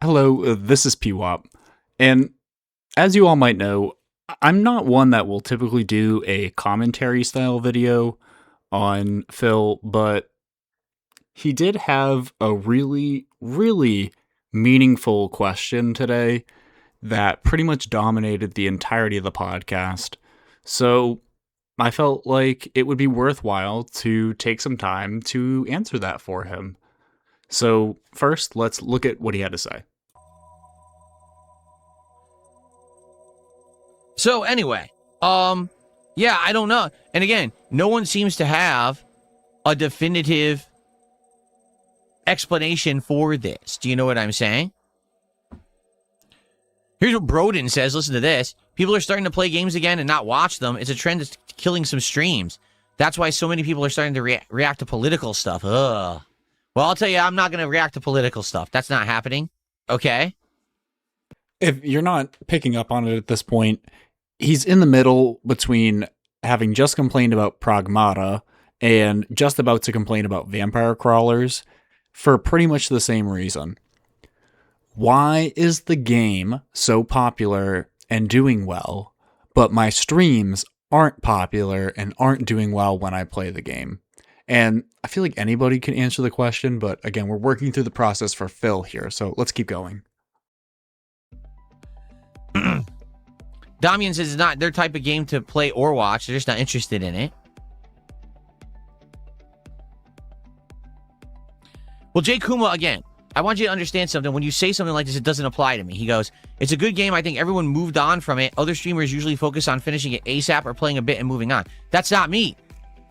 Hello, this is PWOP, and as you all might know, I'm not one that will typically do a commentary style video on Phil, but he did have a really meaningful question today that pretty much dominated the entirety of the podcast. So I felt like it would be worthwhile to take some time to answer that for him. So first, let's look at what he had to say. So anyway, yeah, I don't know. And again, no one seems to have a definitive explanation for this. Do you know what I'm saying? Here's what Broden says. Listen to this. People are starting to play games again and not watch them. It's a trend that's killing some streams. That's why so many people are starting to react to political stuff. Ugh. Well, I'll tell you, I'm not going to react to political stuff. That's not happening. Okay? If you're not picking up on it at this point, he's in the middle between having just complained about Pragmata and just about to complain about vampire crawlers for pretty much the same reason. Why is the game so popular and doing well, but my streams aren't popular and aren't doing well when I play the game? And I feel like anybody can answer the question, but again, we're working through the process for Phil here, so let's keep going. Damian says it's not their type of game to play or watch. They're just not interested in it. Well, Jay Kuma, again, I want you to understand something. When you say something like this, it doesn't apply to me. He goes, it's a good game. I think everyone moved on from it. Other streamers usually focus on finishing it ASAP or playing a bit and moving on. That's not me.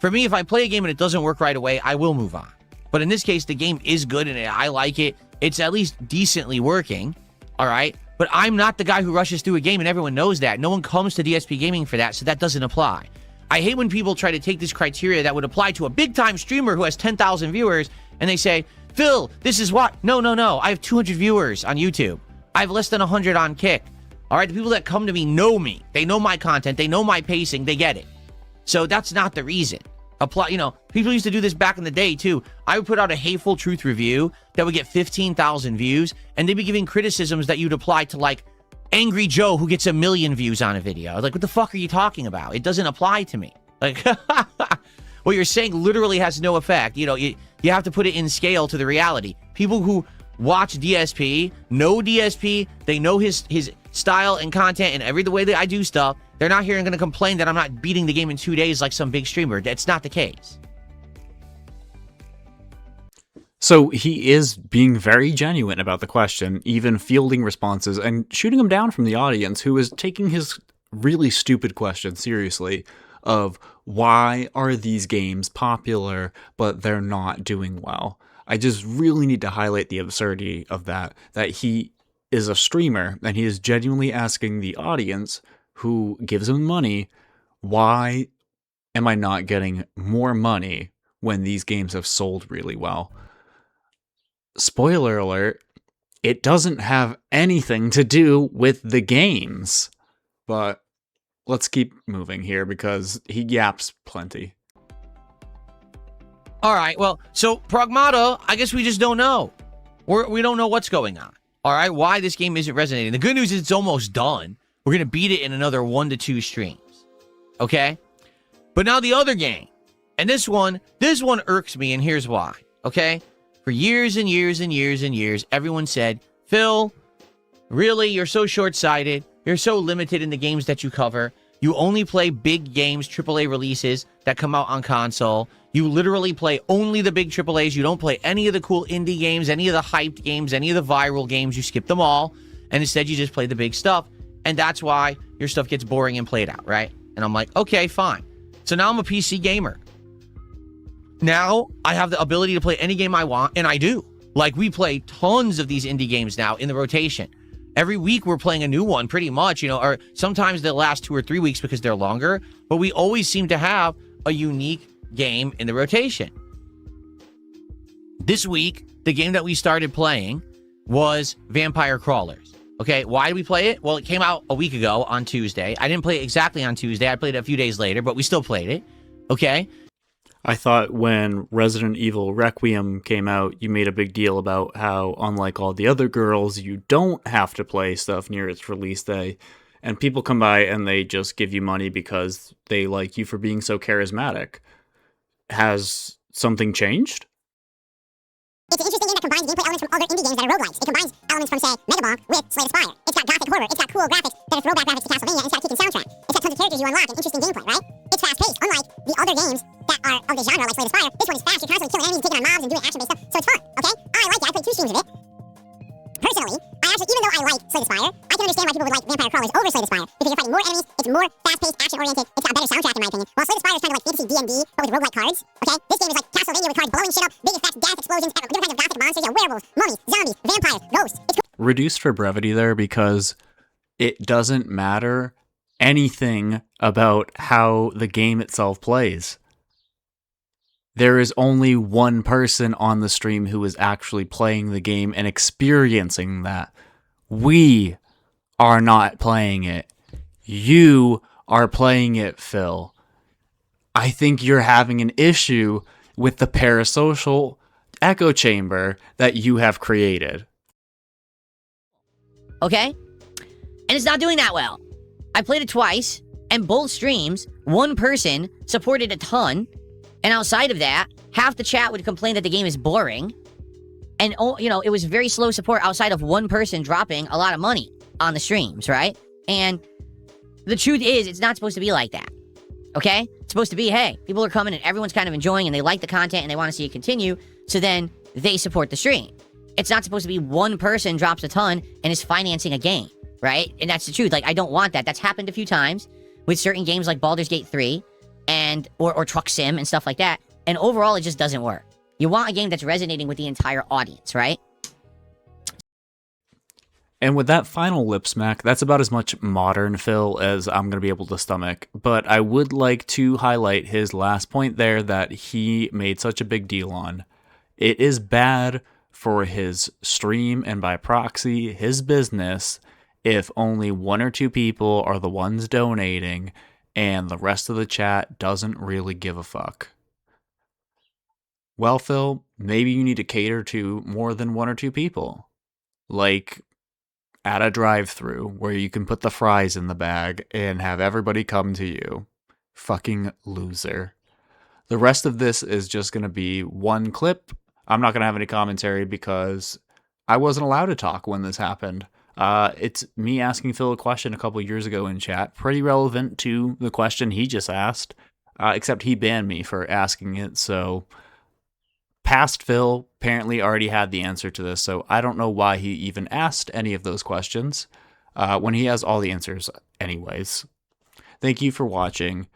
For me, if I play a game and it doesn't work right away, I will move on. But in this case, the game is good and I like it. It's at least decently working. All right? But I'm not the guy who rushes through a game, and everyone knows that. No one comes to DSP Gaming for that, so that doesn't apply. I hate when people try to take this criteria that would apply to a big-time streamer who has 10,000 viewers, and they say, Phil, this is what? No. I have 200 viewers on YouTube. I have less than 100 on Kick. All right? The people that come to me know me. They know my content. They know my pacing. They get it. So that's not the reason. People used to do this back in the day, too. I would put out a hateful truth review that would get 15,000 views, and they'd be giving criticisms that you'd apply to, like, Angry Joe who gets 1 million views on a video. I was like, what the fuck are you talking about? It doesn't apply to me. Like, what you're saying literally has no effect. You have to put it in scale to the reality. People who watch DSP, know DSP, they know his style and content and the way that I do stuff. They're not here and going to complain that I'm not beating the game in 2 days like some big streamer. That's not the case. So he is being very genuine about the question, even fielding responses and shooting them down from the audience, who is taking his really stupid question seriously of why are these games popular, but they're not doing well. I just really need to highlight the absurdity of that he is a streamer and he is genuinely asking the audience who gives him money, why am I not getting more money when these games have sold really well? Spoiler alert, it doesn't have anything to do with the games. But let's keep moving here because he yaps plenty. All right, well, so Pragmata, I guess we just don't know. We don't know what's going on. All right, why this game isn't resonating. The good news is it's almost done. We're going to beat it in another 1 to 2 streams. Okay? But now the other game. And this one irks me, and here's why. Okay? For years and years and years and years, everyone said, Phil, really, you're so short-sighted. You're so limited in the games that you cover. You only play big games, AAA releases that come out on console. You literally play only the big AAAs. You don't play any of the cool indie games, any of the hyped games, any of the viral games. You skip them all. And instead, you just play the big stuff. And that's why your stuff gets boring and played out, right? And I'm like, okay, fine. So now I'm a PC gamer. Now I have the ability to play any game I want, and I do. Like, we play tons of these indie games now in the rotation. Every week we're playing a new one, pretty much, or sometimes the last 2 or 3 weeks because they're longer, but we always seem to have a unique game in the rotation. This week, the game that we started playing was Vampire Crawlers. Okay, why did we play it? Well, it came out a week ago on Tuesday. I didn't play it exactly on Tuesday. I played it a few days later, but we still played it. Okay? I thought when Resident Evil Requiem came out, you made a big deal about how, unlike all the other girls, you don't have to play stuff near its release day. And people come by and they just give you money because they like you for being so charismatic. Has something changed? It's an interesting game that combines gameplay elements from other indie games that are roguelikes. It combines elements from, say, Megaball with Slay the Spire. It's got gothic horror, it's got cool graphics that are throwback graphics to Castlevania, and it's got a kicking soundtrack. It's got tons of characters you unlock and interesting gameplay, right? It's fast-paced, unlike the other games that are of the genre like Slay the Spire. This one is fast, you're constantly killing enemies and taking on mobs and doing action-based stuff, so it's fun, okay? I like it, I played 2 streams of it. Personally, even though I like Slay the Spire, I can understand why people would like Vampire Crawlers over Slay the Spire, because you're fighting more enemies, it's more fast-paced, action-oriented, it's got a better soundtrack in my opinion. While Slay the Spire is kind of like fantasy D&D, but with roguelike cards, okay? This game is like Castlevania with cards blowing shit up, big effects, gas explosions, different kinds of gothic monsters, werewolves, mummies, zombies, vampires, ghosts. It's cool. Reduced for brevity there because it doesn't matter anything about how the game itself plays. There is only one person on the stream who is actually playing the game and experiencing that. We are not playing it. You are playing it, Phil. I think you're having an issue with the parasocial echo chamber that you have created. Okay? And it's not doing that well. I played it twice, and both streams, one person supported a ton, and outside of that, half the chat would complain that the game is boring. And, it was very slow support outside of one person dropping a lot of money on the streams, right? And the truth is, it's not supposed to be like that. Okay? It's supposed to be, hey, people are coming and everyone's kind of enjoying and they like the content and they want to see it continue, so then they support the stream. It's not supposed to be one person drops a ton and is financing a game, right? And that's the truth. Like, I don't want that. That's happened a few times with certain games like Baldur's Gate 3 and or Truck Sim and stuff like that. And overall, it just doesn't work. You want a game that's resonating with the entire audience, right? And with that final lip smack, that's about as much modern Phil as I'm going to be able to stomach. But I would like to highlight his last point there that he made such a big deal on. It is bad for his stream and by proxy, his business, if only 1 or 2 people are the ones donating and the rest of the chat doesn't really give a fuck. Well, Phil, maybe you need to cater to more than 1 or 2 people. Like at a drive-thru where you can put the fries in the bag and have everybody come to you. Fucking loser. The rest of this is just going to be one clip. I'm not going to have any commentary because I wasn't allowed to talk when this happened. It's me asking Phil a question a couple years ago in chat, pretty relevant to the question he just asked, except he banned me for asking it, so past Phil apparently already had the answer to this, so I don't know why he even asked any of those questions when he has all the answers anyways. Thank you for watching.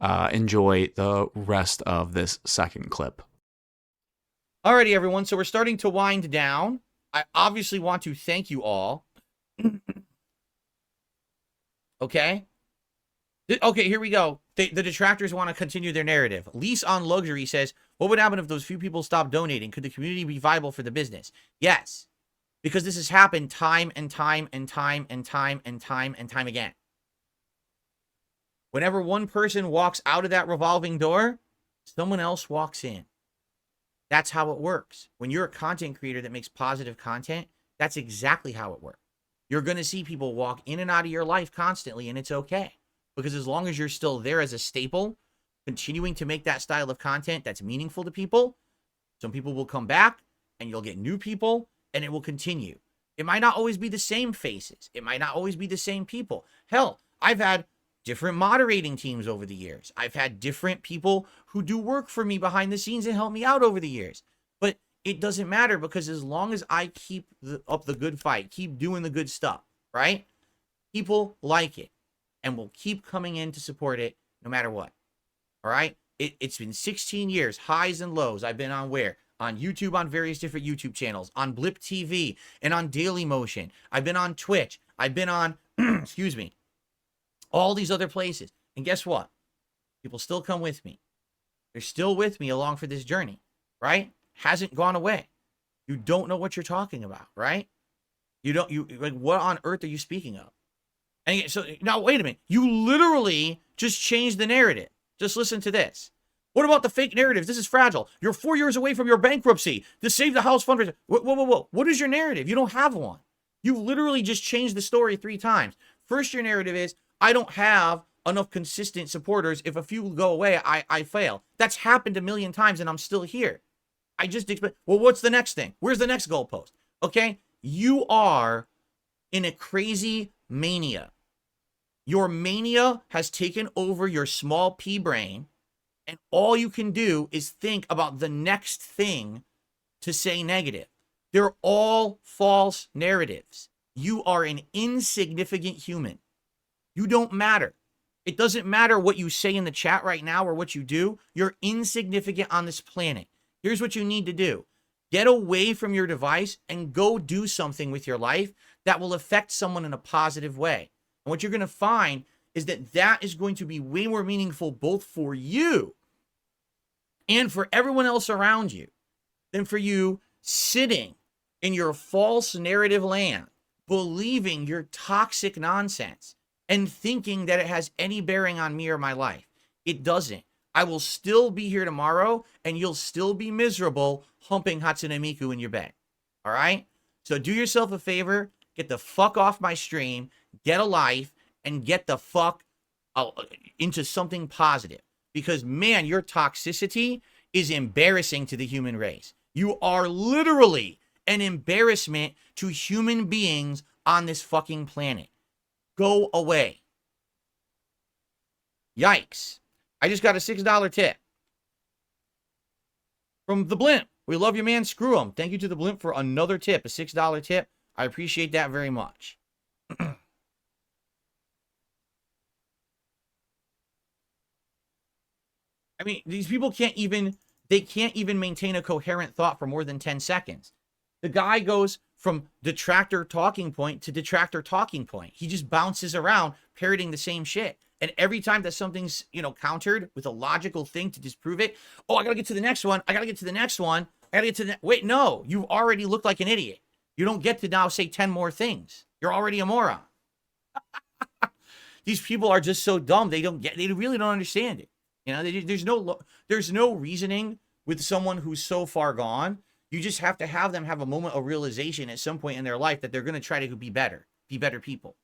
Enjoy the rest of this second clip. Alrighty, everyone. So we're starting to wind down. I obviously want to thank you all. Okay? Okay, here we go. The detractors want to continue their narrative. Lease on Luxury says, what would happen if those few people stopped donating? Could the community be viable for the business? Yes. Because this has happened time and time and time and time and time and time again. Whenever one person walks out of that revolving door, someone else walks in. That's how it works. When you're a content creator that makes positive content, that's exactly how it works. You're going to see people walk in and out of your life constantly, and it's okay. Because as long as you're still there as a staple, continuing to make that style of content that's meaningful to people, some people will come back, and you'll get new people, and it will continue. It might not always be the same faces. It might not always be the same people. Hell, I've had different moderating teams over the years. I've had different people who do work for me behind the scenes and help me out over the years. But it doesn't matter, because as long as I keep up the good fight, keep doing the good stuff, right? People like it and will keep coming in to support it no matter what. All right? It's been 16 years, highs and lows. I've been on where? On YouTube, on various different YouTube channels, on Blip TV, and on Daily Motion. I've been on Twitch. I've been on, excuse me, all these other places. And guess what? People still come with me. They're still with me along for this journey, right? Hasn't gone away. You don't know what you're talking about, right? Like, what on earth are you speaking of? And so now, wait a minute. You literally just changed the narrative. Just listen to this. What about the fake narrative? This is fragile. You're 4 years away from your bankruptcy. The Save the House fundraiser. Whoa. What is your narrative? You don't have one. You've literally just changed the story 3 times. First, your narrative is, I don't have enough consistent supporters. If a few go away, I fail. That's happened a million times and I'm still here. I just explained. Well, what's the next thing? Where's the next goalpost? Okay? You are in a crazy mania. Your mania has taken over your small p brain, and all you can do is think about the next thing to say negative. They're all false narratives. You are an insignificant human. You don't matter. It doesn't matter what you say in the chat right now or what you do. You're insignificant on this planet. Here's what you need to do. Get away from your device and go do something with your life that will affect someone in a positive way. And what you're going to find is that that is going to be way more meaningful both for you and for everyone else around you than for you sitting in your false narrative land, believing your toxic nonsense and thinking that it has any bearing on me or my life. It doesn't. I will still be here tomorrow and you'll still be miserable humping Hatsune Miku in your bed. All right? So do yourself a favor, get the fuck off my stream, get a life, and get the fuck into something positive. Because, man, your toxicity is embarrassing to the human race. You are literally an embarrassment to human beings on this fucking planet. Go away. Yikes. I just got a $6 tip from the Blimp. We love you, man. Screw him. Thank you to the Blimp for another tip, a $6 tip. I appreciate that very much. I mean, these people can't even maintain a coherent thought for more than 10 seconds. The guy goes from detractor talking point to detractor talking point. He just bounces around parroting the same shit. And every time that something's, countered with a logical thing to disprove it, oh, I got to get to the next one. I got to get to the next one. I got to get to the wait, no, you've already looked like an idiot. You don't get to now say 10 more things. You're already a moron. These people are just so dumb. They really don't understand it. There's no reasoning with someone who's so far gone. You just have to have them have a moment of realization at some point in their life that they're going to try to be better people,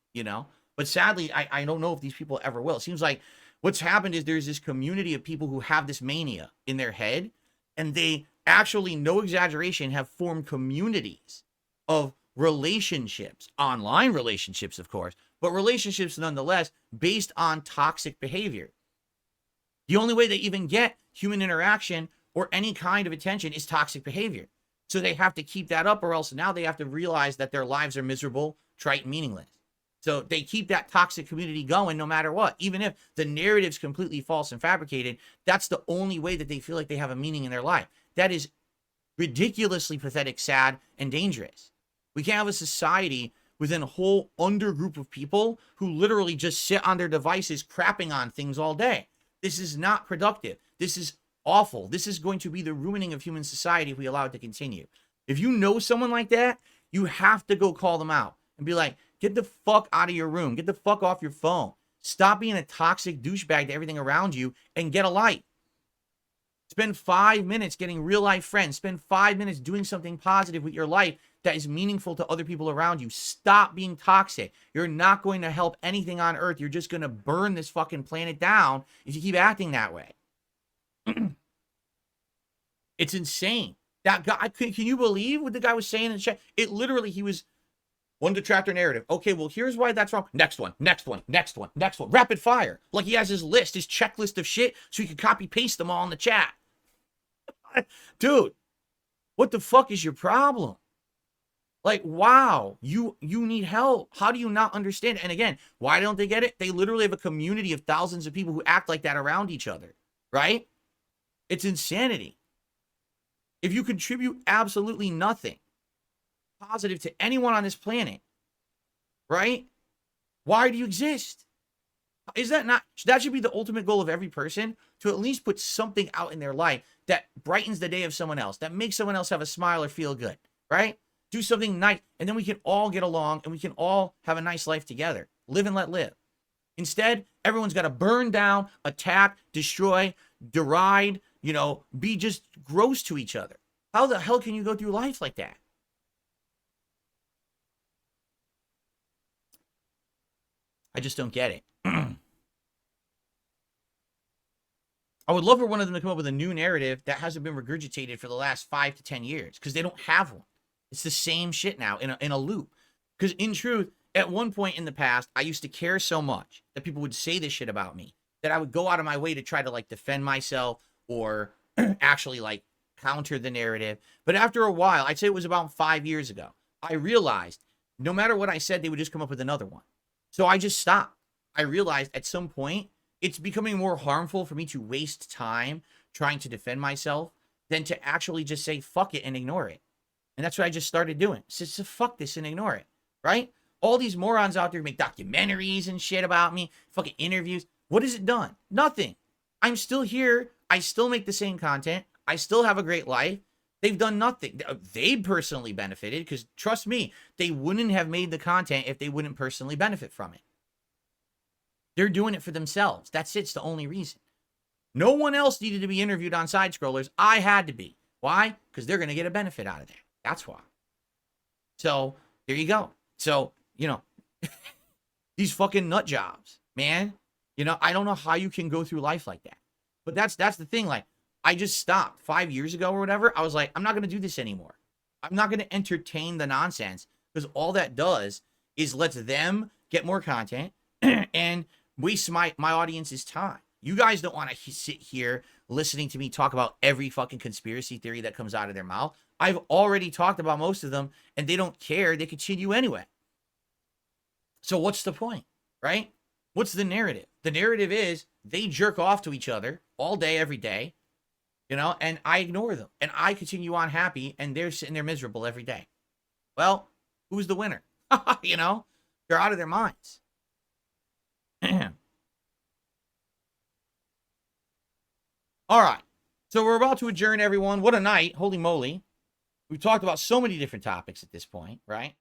But sadly, I don't know if these people ever will. It seems like what's happened is there's this community of people who have this mania in their head, and they actually, no exaggeration, have formed communities of relationships, online relationships, of course, but relationships nonetheless based on toxic behavior. The only way they even get human interaction or any kind of attention is toxic behavior. So they have to keep that up, or else now they have to realize that their lives are miserable, trite, and meaningless. So they keep that toxic community going no matter what. Even if the narrative's completely false and fabricated, that's the only way that they feel like they have a meaning in their life. That is ridiculously pathetic, sad, and dangerous. We can't have a society within a whole undergroup of people who literally just sit on their devices crapping on things all day. This is not productive. This is awful. This is going to be the ruining of human society if we allow it to continue. If you know someone like that, you have to go call them out and be like, get the fuck out of your room. Get the fuck off your phone. Stop being a toxic douchebag to everything around you and get a life. Spend 5 minutes getting real life friends. Spend 5 minutes doing something positive with your life that is meaningful to other people around you. Stop being toxic. You're not going to help anything on earth. You're just going to burn this fucking planet down if you keep acting that way. It's insane. That guy, can you believe what the guy was saying in the chat? It literally, he was one detractor narrative. Okay, well, here's why that's wrong. Next one. Rapid fire. Like he has his list, his checklist of shit, so he can copy paste them all in the chat. Dude, what the fuck is your problem? Like, wow, you need help. How do you not understand? And again, why don't they get it? They literally have a community of thousands of people who act like that around each other, right? It's insanity. If you contribute absolutely nothing positive to anyone on this planet, right? Why do you exist? Is that not, that should be the ultimate goal of every person, to at least put something out in their life that brightens the day of someone else, that makes someone else have a smile or feel good, right? Do something nice, and then we can all get along and we can all have a nice life together. Live and let live. Instead, everyone's got to burn down, attack, destroy, deride, be just gross to each other. How the hell can you go through life like that? I just don't get it. I would love for one of them to come up with a new narrative that hasn't been regurgitated for the last 5 to 10 years, because they don't have one. It's the same shit now in a loop. Because in truth, at one point in the past, I used to care so much that people would say this shit about me that I would go out of my way to try to like defend myself or actually like counter the narrative. But after a while, I'd say it was about 5 years ago, I realized no matter what I said, they would just come up with another one. So I just stopped. I realized at some point, it's becoming more harmful for me to waste time trying to defend myself than to actually just say fuck it and ignore it. And that's what I just started doing. So fuck this and ignore it, right? All these morons out there make documentaries and shit about me, fucking interviews. What has it done? Nothing. I'm still here. I still make the same content. I still have a great life. They've done nothing. They personally benefited because, trust me, they wouldn't have made the content if they wouldn't personally benefit from it. They're doing it for themselves. That's it. It's the only reason. No one else needed to be interviewed on Side Scrollers. I had to be. Why? Because they're going to get a benefit out of that. That's why. So, there you go. So, these fucking nut jobs, man. I don't know how you can go through life like that. But that's the thing. Like, I just stopped 5 years ago or whatever. I was like, I'm not going to do this anymore. I'm not going to entertain the nonsense, because all that does is lets them get more content and waste my audience's time. You guys don't want to sit here listening to me talk about every fucking conspiracy theory that comes out of their mouth. I've already talked about most of them, and they don't care. They continue anyway. So what's the point, right? What's the narrative? The narrative is they jerk off to each other all day, every day, and I ignore them, and I continue on happy, and they're sitting there miserable every day. Well, who's the winner? They're out of their minds. All right. So we're about to adjourn, everyone. What a night. Holy moly. We've talked about so many different topics at this point, right?